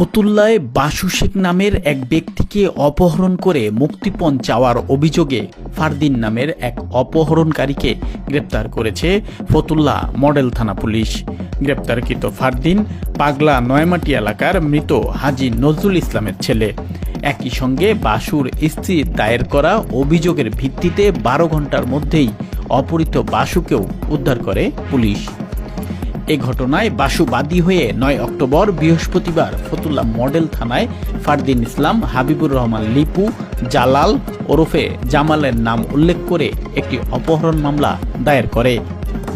ফতুল্লায় বাসু শেখ নামের এক ব্যক্তিকে অপহরণ করে মুক্তিপণ চাওয়ার অভিযোগে ফারদিন নামের এক অপহরণকারীকে গ্রেপ্তার করেছে ফতুল্লা মডেল থানা পুলিশ। গ্রেপ্তারকৃত ফারদিন পাগলা নয়মাটি এলাকার মৃত হাজী নজরুল ইসলামের ছেলে। একই সঙ্গে বাসুর স্ত্রীর দায়ের করা অভিযোগের ভিত্তিতে 12 ঘন্টার মধ্যেই অপহৃত বাসুকেও উদ্ধার করে পুলিশ। এ ঘটনায় বাসু বাদী হয়ে 9 অক্টোবর বৃহস্পতিবার ফতুল্লা মডেল থানায় ফারদিন ইসলাম, হাবিবুর রহমান লিপু, জালাল ওরফে জামালের নাম উল্লেখ করে একটি অপহরণ মামলা দায়ের করে।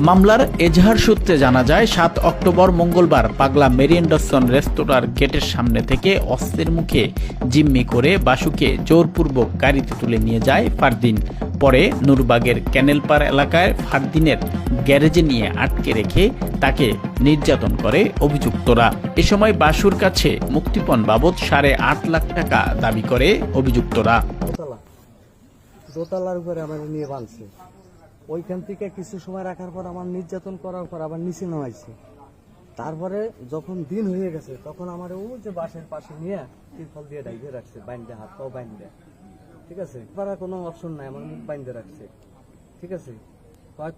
মামলার এজাহার সূত্রে জানা যায় 7 অক্টোবর মঙ্গলবার পাগলা মেরিয়েন্ডারসন রেস্তোরাঁর গেটের সামনে থেকে অস্ত্রের মুখে জিম্মি করে বাসুকে জোরপূর্বক গাড়িতে তুলে নিয়ে যায় ফারদিন। পরে নুরবাগের ক্যানেলপাড় এলাকায় ফারদিনের গ্যারেজে নিয়ে আটকে রেখে তাকে নির্যাতন করে অভিযুক্তরা। এ সময় বাসুর কাছে মুক্তিপণ বাবদ 8.5 লাখ টাকা দাবি করে অভিযুক্তরা। দোতলার উপরে আমার নিয়ে বাঁধছে, ওইখান থেকে কিছু সময় রাখার পর আমার নির্যাতন করার পর আবার নিচে নামাইছে। তারপরে যখন দিন হয়ে গেছে তখন আমার ও যে বাসের পাশে নিয়ে তিরপল দিয়ে ডাইভে রাখছে, বাইন্দে হাত পাও বাইন্দে, ঠিক আছে, পারা কোনো অপশন নাই, আমার মুখ বাইন্দে রাখছে, ঠিক আছে,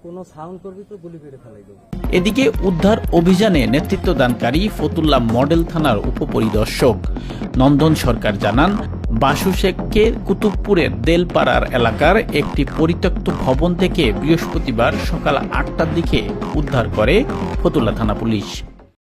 কোনো সাউন্ড করবি তো গুলি করে ফেলাই দেবো। এদিকে উদ্ধার অভিযানে নেতৃত্বদানকারী ফতুল্লা মডেল থানার উপপরিদর্শক নন্দন সরকার জানান, বাসু শেখকে কুতুবপুরের দেলপাড়ার এলাকার একটি পরিত্যক্ত ভবন থেকে বৃহস্পতিবার সকাল 8টার দিকে উদ্ধার করে ফতুল্লা থানা পুলিশ।